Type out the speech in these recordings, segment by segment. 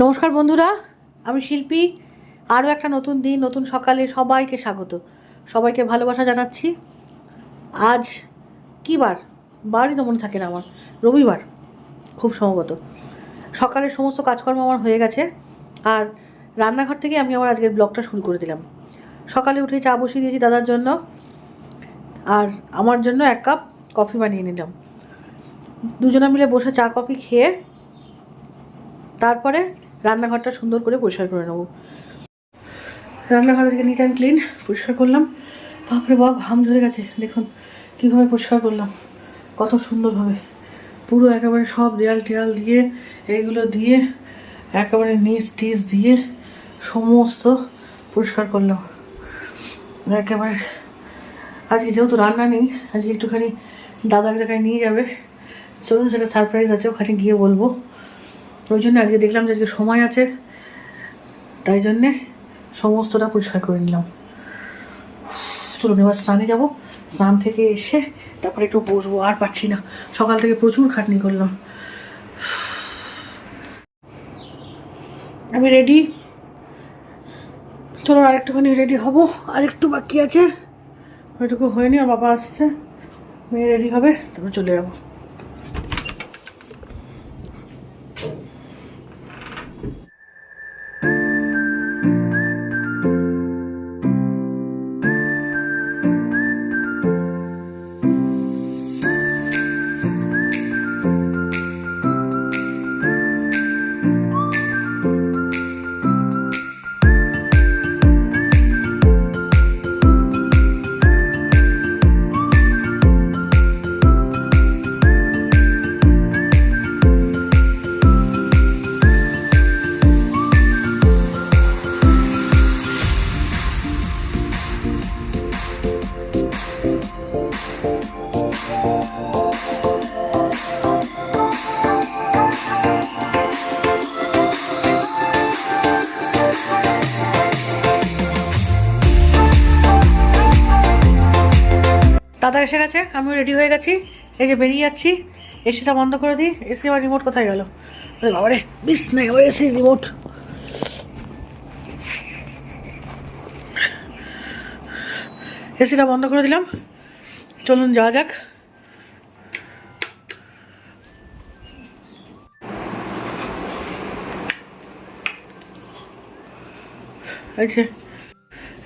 নমস্কার বন্ধুরা, আমি শিল্পী। আরও একটা নতুন দিন, নতুন সকালে সবাইকে স্বাগত, সবাইকে ভালোবাসা জানাচ্ছি। আজ কী বার? বারই তো মনে থাকে না আমার, রবিবার খুব সম্ভবত। সকালের সমস্ত কাজকর্ম আমার হয়ে গেছে, আর রান্নাঘর থেকে আমি আমার আজকের ব্লগটা শুরু করে দিলাম। সকালে উঠে চা বসিয়ে দিয়েছি দাদার জন্য, আর আমার জন্য 1 কাপ কফি বানিয়ে নিলাম। দুজনে মিলে বসে চা কফি খেয়ে তারপরে রান্নাঘরটা সুন্দর করে পরিষ্কার করে নেবো। রান্নাঘর থেকে নিট অ্যান্ড ক্লিন পরিষ্কার করলাম। বাপরে বাপ, ঘাম ঝরে গেছে। দেখুন কীভাবে পরিষ্কার করলাম, কত সুন্দরভাবে। পুরো একেবারে সব দেয়াল টেয়াল দিয়ে, এইগুলো দিয়ে একেবারে নিচ টিচ দিয়ে সমস্ত পরিষ্কার করলাম একেবারে। আজকে যেহেতু রান্না নেই, আজকে একটুখানি দাদার জায়গায় নিয়ে যাবে। চলুন, সেটা সারপ্রাইজ আছে, ওখানে গিয়ে বলবো। ওই জন্য আজকে দেখলাম যে আজকে সময় আছে, তাই জন্যে সমস্তটা পরিষ্কার করে নিলাম। চলুন এবার স্নানে যাব। স্নান থেকে এসে তারপরে একটু বসবো, আর পারছি না, সকাল থেকে প্রচুর খাটনি করলাম। আমি রেডি। চলো আরেকটুখানি রেডি হব, আরেকটু বাকি আছে, ওইটুকু হয়নি। আর বাবা আসছে, মেয়ে রেডি হবে, তারপর চলে যাবো। দাদা এসে গেছে, আমিও রেডি হয়ে গেছি। এই যে বেরিয়ে যাচ্ছি। এসিটা বন্ধ করে দিই। এসি আবার রিমোট কোথায় গেল? আরে বাবারে, বিষ নেই আবার এসি রিমোট। এসিটা বন্ধ করে দিলাম। চলুন যাওয়া যাক।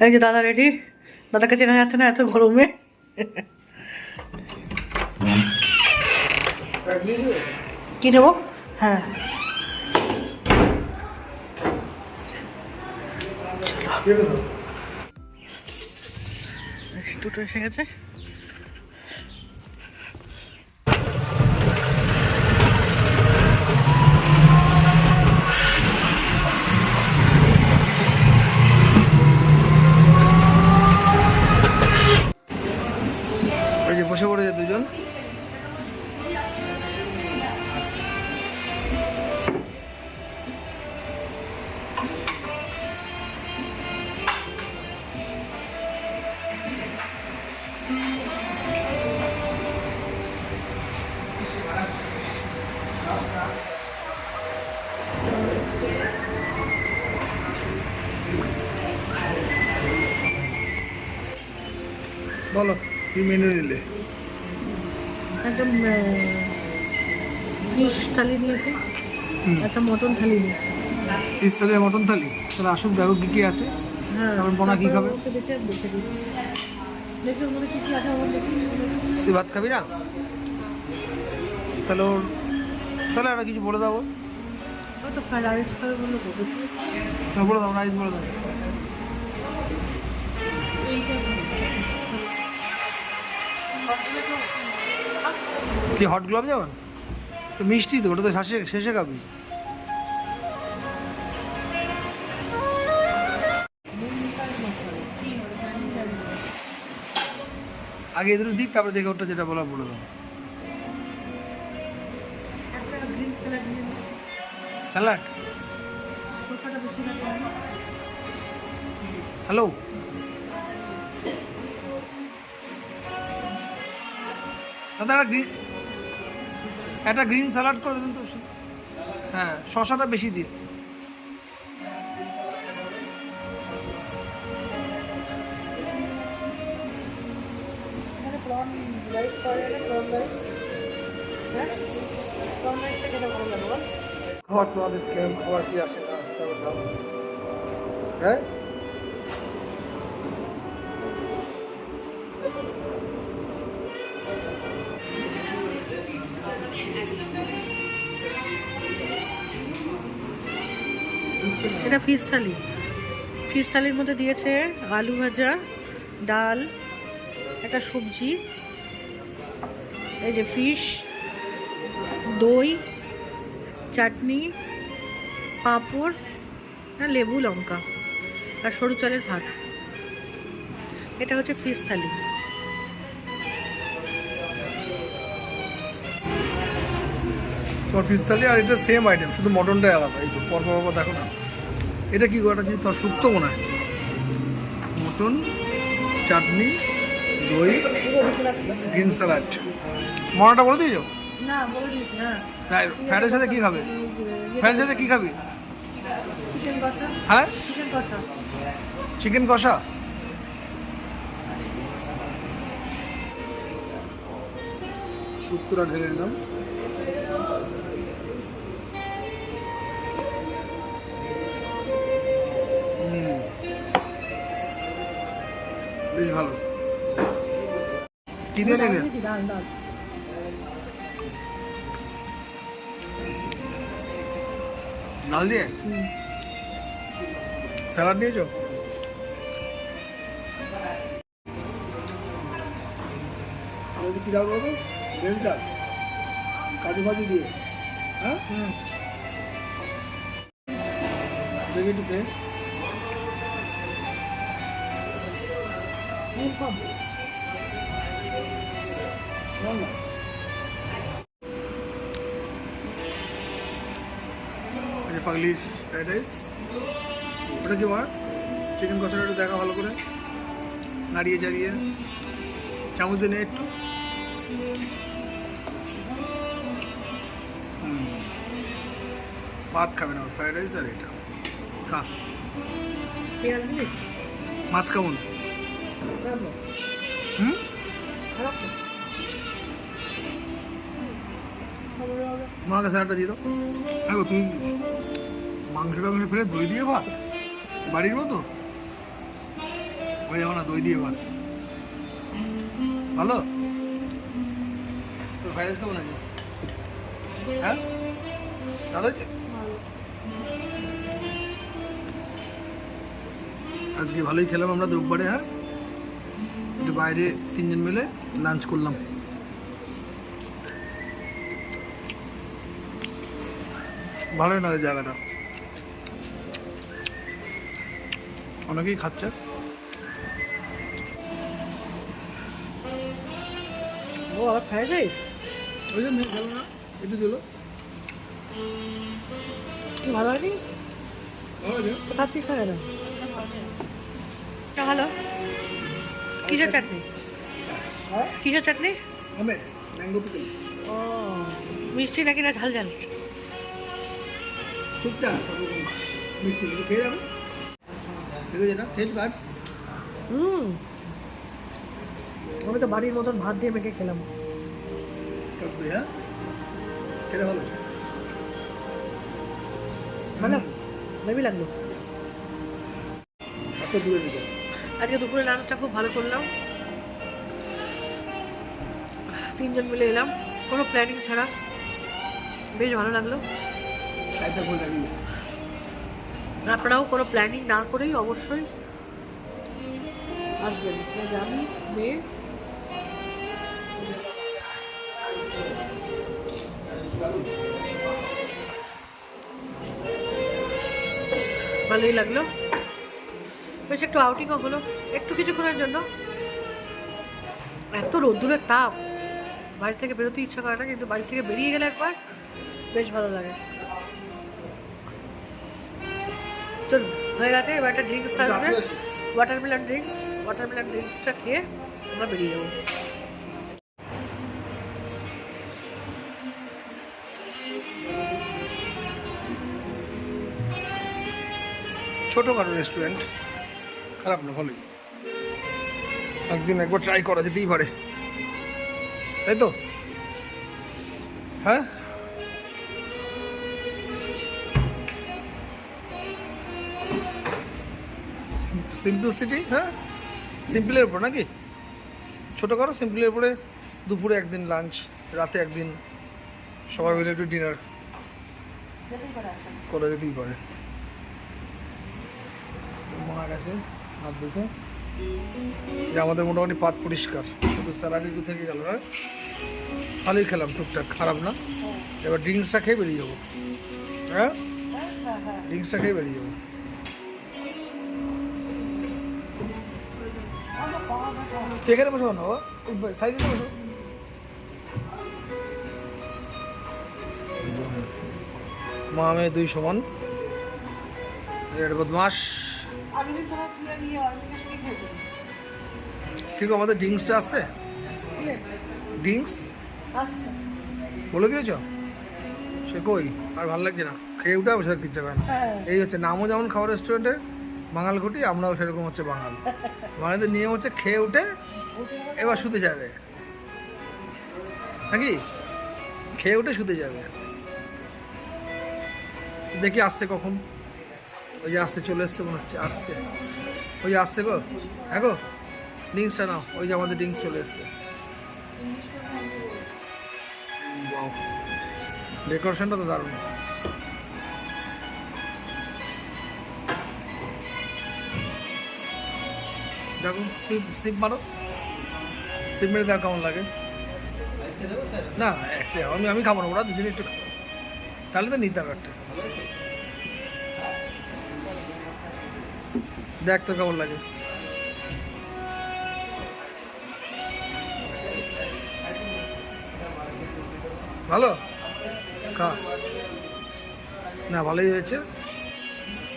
এই যে দাদা রেডি। দাদাকে চেনা যাচ্ছে না এত গরমে। কি নেবো? হ্যাঁ চলো, দুটো এসে গেছে। ওই যে বসে পড়েছে দুজন। বলো কি মেনু নিলে? একদম ফিশ থালি নিয়েছি, একটা মটন থালি নিয়েছি। ফিশ থালি আর মটন থালি? তাহলে আসুক, দেখো কী কী আছে। হ্যাঁ, তারপর বোনা কী খাবে? দেখে দিচ্ছি, দেখে ওর মধ্যে কী কী আছে আমার দেখি। তুই ভাত খাবি না? তাহলে ওর তাহলে একটা কিছু বলে দাও। হয়তো ফ্রাইড রাইস খাবে বললো তো। বলে দাও, রাইস বলে দাও। কি হট গোলাপ জামুন? তো মিষ্টি তো, ওটা তো শেষে শেষে খাবি। আগে এদের দিক, তারপরে দেখে ওটা যেটা বলা বলে দাও। স্যালাড? হ্যালো, দাদা একটা গ্রিন স্যালাড করে দেবেন তো। হ্যাঁ, শশাটা বেশি দিন। প্রন রাইস করে না, প্রন রাইস। হ্যাঁ, প্রন রাইসটা খেতে ভালো লাগে বল। খাবার তোমাদের কেমন খাবার কি আসে না আসে তারপর দাও। হ্যাঁ এটা ফিশ থালি। ফিশ থালির মধ্যে দিয়েছে আলু ভাজা, ডাল, একটা সবজি, এই যে ফিশ, দই, চাটনি, পাঁপড়, আর লেবু লঙ্কা, আর সরু চালের ভাত। এটা হচ্ছে ফিশ থালি। তোমার ফিশ থালি আর এটা সেম আইটেম, শুধু মটনটাই আলাদা। এই তো পরপর দেখো না, এটা কি গোটা কি তোর শুক্তো মনে হয়। মটন, চাটনি, দই, গ্রিন স্যালাড। মরাটা বলে দিয়েছো? না, বলে দিস না। ফ্রাইডের সাথে কি খাবে? ফ্রাইডের সাথে কি খাবি? চিকেন কষা। হ্যাঁ, চিকেন কষা। চিকেন কষা। শুক্তোটা ঢেলে নিলাম। বেশ ভালো। কি দিয়ে নিলে? ডাল ডাল। ডাল দিয়ে? স্যালাড নিয়েছো? কি ডাল বলবো? ভেজ ডাল, কাজু ভাজি দিয়ে। হ্যাঁ, দেখি একটু খেয়ে। আচ্ছা, পাগলির ফ্রাইড রাইস। ওটা কি মার? চিকেন কষাটা একটু দেখা ভালো করে, নাড়িয়ে চাড়িয়ে চামচ দিয়ে নে একটু। ভাত খাবে না, ফ্রাইড রাইস আর এটা খা। পেঁয়াজ দিবি? মাছ কেমন? খারাপ না। হুম, খারাপ না। আমার কাছে একটা দিয়ে দাও। দেখো তুমি মাংস টাংস ফেলে দই দিয়ে ভাত, বাড়ির মতো হয়ে যাবে না? দই দিয়ে ভাত ভালো। তো ফ্রাইড রাইস কেমন আছে? হ্যাঁ, দাদা আজকে ভালোই খেলাম আমরা রোববারে। হ্যাঁ, একটু বাইরে তিনজন মিলে লাঞ্চ করলাম। ভালোই না জায়গাটা, অনেকেই খাচ্ছে। ও আবার ফ্রাইড রাইস? ওই জন্য খেলো না, একটু দিল। ভালো হয়নি তো? খাচ্ছিস না কেন? ভালো। কিসের চাটনি? কিসের চাটনি? Mango pickle. ও, মিষ্টি নাকি না ঝাল ঝাল? ঠিকঠাক সব রকম মিষ্টি একটু খেয়ে যাবে। দেখো যেটা খেয়েছি গাছ। আমি তো বাড়ির মতন ভাত দিয়ে মেখে খেলাম। টক দই। হ্যাঁ, খেতে ভালো। ভালো হেভি লাগলো। এত দূরে দিতে আজকে দুপুরে লাঞ্চটা খুব ভালো করলাম, তিনজন মিলে এলাম, কোনো প্ল্যানিং ছাড়া। বেশ ভালো লাগলো। সাইডটা খুলে রাখি। আপনারাও কোনো প্ল্যানিং না করেই অবশ্যই আসবেন। আমি মেয়ে ভালোই লাগলো। বেশ একটু আউটিংও হলো, একটু কিছুক্ষণের জন্য। এত রোদ্দুরের তাপ, বাড়ি থেকে বেরোতে ইচ্ছা করে না, কিন্তু বাড়ি থেকে বেরিয়ে গেলে একবার বেশ ভালো লাগে। চলুন, হয়ে গেছে। এবার একটা ড্রিঙ্কস আসবে, ওয়াটারমেলন ড্রিঙ্কস। ওয়াটারমেলন ড্রিঙ্কসটা খেয়ে আমরা বেরিয়ে যাবো। ছোটোখাটো রেস্টুরেন্ট, খারাপ না, ভালোই। একদিন একবার ট্রাই করা যেতেই পারে। তাই তো? হ্যাঁ, সিম্পলসিটি। হ্যাঁ, সিম্পলের উপর নাকি ছোটো করো, সিম্পলের উপরে দুপুরে একদিন লাঞ্চ, রাতে একদিন, সবাই মিলে একটু ডিনার করে যেতেই পারে। মনে গেছে হাত ধুতে, যে আমাদের মোটামুটি পাত পরিষ্কার, শুধু স্যালাড একটু থেকে গেল। হ্যাঁ, ভালোই খেলাম টুকটাক, খারাপ না। এবার ড্রিঙ্কসটা খেয়ে বেরিয়ে যাবো। হ্যাঁ, ড্রিঙ্কসটা খেয়ে বেরিয়ে যাবো। এখানে বসো না, সাইডে বসো। মা মেয়ে দুই সমান, এটা বদমাস। ঠিক, আমাদের ড্রিঙ্কসটা আসছে, ড্রিঙ্কস বলে দিয়েছ? সে কই, আর ভালো লাগছে না, খেয়ে উঠে বসে থাকতে ইচ্ছা করে না। এই হচ্ছে নামও যেমন খাবার রেস্টুরেন্টে বাঙাল ঘটি, আমরাও সেরকম হচ্ছে বাঙাল। বাঙালিদের নিয়ম হচ্ছে খেয়ে উঠে এবার শুতে যাবে নাকি, খেয়ে উঠে শুতে যাবে। দেখি আসছে কখন, ওই যে আসছে, চলে এসছে মনে হচ্ছে, আসছে, ওই যে আসছে গো। হ্যাঁ গো, ড্রিঙ্কসটা নাও, ওই যে আমাদের ড্রিঙ্কস চলে এসছে। ডেকোরেশনটা তো দারুণ। দেখো, সিপ মারো, সিপ মেরে দেখো কেমন লাগে। না একটা আমি খাবো না, ওরা দুজনে একটু খাবো, তাহলে তো নিতাম একটা। দেখ তো কেমন লাগে। ভালো, খা। না, ভালোই হয়েছে।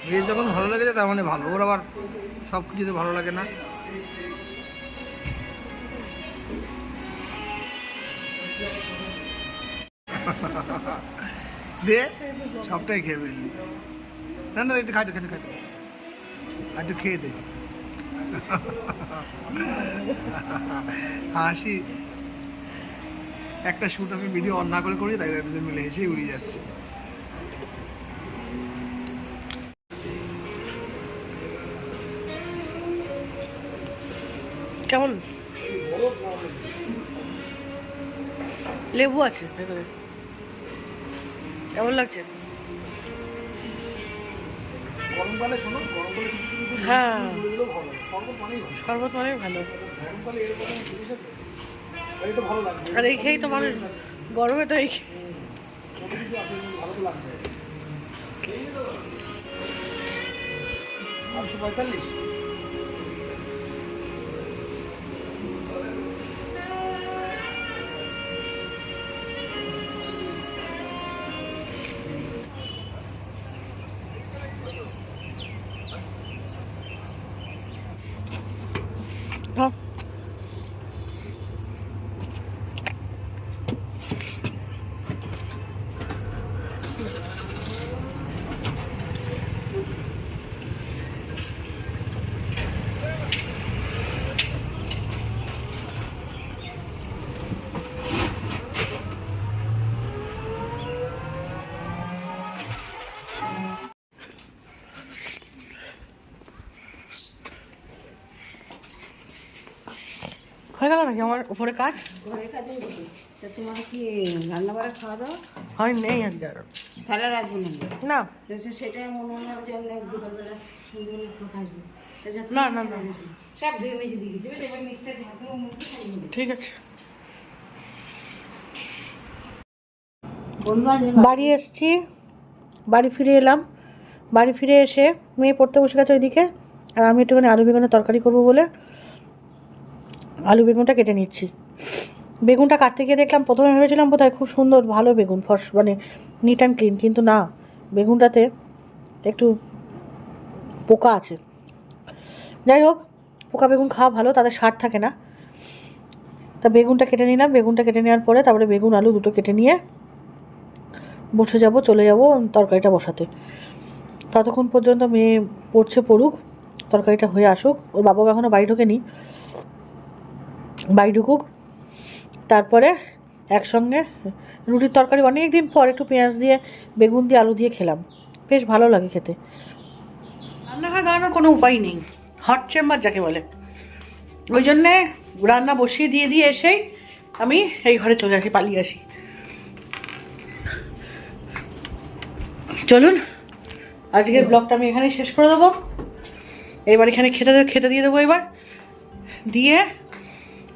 বিয়ে যখন ভালো লেগেছে তার মানে ভালো, ওর আবার সব কিছুতে ভালো লাগে না। দে, সবটাই খেয়ে ফেললি। না না, একটু খাটে খাটে খাটে, আর একটু খেয়ে দে। হাসি, একটা শ্যুট আমি ভিডিও অন না করে করি, তাই দুজন মিলে হেসেই উড়িয়ে যাচ্ছে। কেমন লেবু আছে ভেতরে, কেমন লাগছে? গরমকালে শোনো, গরমকালে হ্যাঁ, শরবত মানেই ভালো, শরবত মানে ভালো। গরমকালে এরকম জিনিস আছে, এই তো ভালো লাগবে। আর এই খেয়েই তো মানুষ গরমে তো এই কত কিছু আছে, ভালো তো লাগবে। 845। হ্যাঁ। হয়ে গেল নাকি আমার উপরে কাজ? ঘরের কাজে করবে তা তোমার কি রান্না বাড়া খাওয়া দাওয়া হয় নেই আজকে আর। তাহলে রাখবো না না তো সেটাই মনে মনে হবে যে অনেক বিকালবেলা সুন্দর খাওয়া আসবে না না না, সব ধুয়ে মেঝে দিয়ে দিবে, এবার মিষ্টি ঝাঁকে মুখে খাইয়ে ঠিক আছে। দেবে। বাড়ি এসছি, বাড়ি ফিরে এলাম, বাড়ি ফিরে এসে মেয়ে পড়তে বসে গেছে ওইদিকে, আর আমি একটুখানি আলু বেগুনের তরকারি করবো বলে আলু বেগুনটা কেটে নিচ্ছি। বেগুনটা কাটতে গিয়ে দেখলাম, প্রথমে ভেবেছিলাম বোধহয় খুব সুন্দর ভালো বেগুন, মানে নিট অ্যান্ড ক্লিন, কিন্তু না, বেগুনটাতে একটু পোকা আছে। যাই হোক, পোকা বেগুন খাওয়া ভালো, তাদের স্বাদ থাকে না। তা বেগুনটা কেটে নিলাম, বেগুনটা কেটে নেওয়ার পরে তারপরে বেগুন আলু দুটো কেটে নিয়ে চলে যাব তরকারিটা বসাতে। ততক্ষণ পর্যন্ত মেয়ে পড়ছে, পড়ুক, তরকারিটা হয়ে আসুক। ওর বাবা এখনও বাড়ি ঢোকেনি, বাড়ি ঢুকুক, তারপরে একসঙ্গে রুটির তরকারি অনেক দিন পর একটু পেঁয়াজ দিয়ে বেগুন দিয়ে আলু দিয়ে খেলাম, বেশ ভালো লাগে খেতে। রান্নাঘর দাঁড়ানোর কোনো উপায় নেই, হট চেম্বার যাকে বলে। ওই জন্যে রান্না বসিয়ে দিয়ে এসেই আমি এই ঘরে চলে আসি, পালিয়ে আসি। চলুন আজকের ব্লগটা আমি এখানেই শেষ করে দেবো। এবার এখানে খেতে দিয়ে দেবো, এবার দিয়ে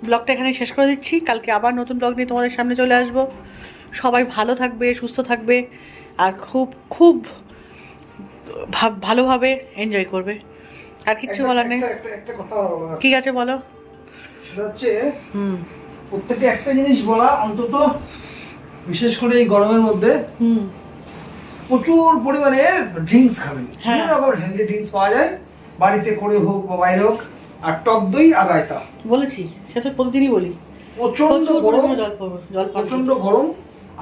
ব্লগটা এখানে শেষ করে দিচ্ছি। কালকে আবার নতুন ব্লগ নিয়ে তোমাদের সামনে চলে আসবো। সবাই ভালো থাকবে, সুস্থ থাকবে, আর খুব খুব ভালোভাবে এনজয় করবে। আর কিচ্ছু বলার নেই। একটা কথা বলা আছে। ঠিক আছে বলো। সেটা হচ্ছে প্রত্যেককে একটা জিনিস বলা, অন্তত বিশেষ করে এই গরমের মধ্যে প্রচুর পরিমাণে ড্রিঙ্কস খাবেন। হ্যাঁ। বিভিন্ন রকমের হেলদি ড্রিঙ্কস পাওয়া যায়, বাড়িতে করে হোক বা বাইরে হোক। আর টক দই আর রায়তা বলেছি, সেটা প্রতিদিনই বলি। প্রচন্ড গরম, জল প্রচন্ড গরম।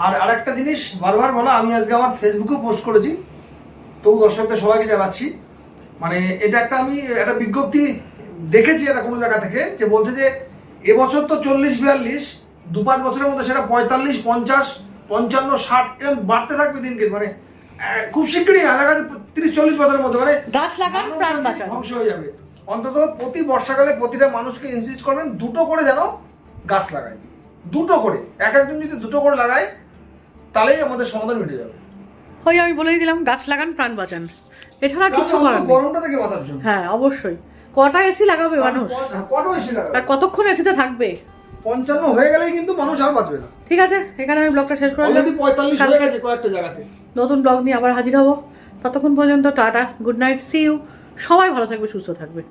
আর আরেকটা জিনিস বারবার বলা, আমি আজকে আমার ফেসবুকেও পোস্ট করেছি, তবু দর্শকদের সবাইকে জানাচ্ছি। মানে এটা একটা একটা বিজ্ঞপ্তি দেখেছি এটা কোনো জায়গা থেকে, যে বলছে যে এবছর তো 40-42, 2-5 বছরের মধ্যে সেটা 45, 50, 55, 60 এরকম বাড়তে থাকবে দিনকে। মানে খুব শীঘ্রই না, দেখা যাচ্ছে 30-40 বছরের মধ্যে মানে গাছ লাগান, প্রাণ বাঁচান। ধ্বংস হয়ে যাবে। অন্তত প্রতি বর্ষাকালে প্রতিটা মানুষকে ইনসিস্ট করবেন 2টো করে যেন গাছ লাগায়, 2টো করে। একজন যদি 2টো করে লাগায় তাহলেই আমাদের সমাধান মিটে যাবে। ওই আমি বলেই দিলাম, গাছ লাগান, প্রাণ বাঁচান, এছাড়া আর কিছু করার নেই। গরমটা থেকে বাঁচার জন্য। হ্যাঁ অবশ্যই। কটা এসি লাগাবে মানুষ, কত এসে লাগাবে? আর কতক্ষণ এসিতে থাকবে? 55 হয়ে গেলেই কিন্তু মানুষ আর বাঁচবে না। ঠিক আছে, এখানে আমি ব্লগটা শেষ করে দিলাম। অলরেডি 45 হয়ে গেছে কয়েকটা জায়গাতে। নতুন ব্লগ নিয়ে আবার হাজির হব। ততক্ষণ পর্যন্ত tata, good night, see you. সবাই ভালো থাকবে, সুস্থ থাকবে।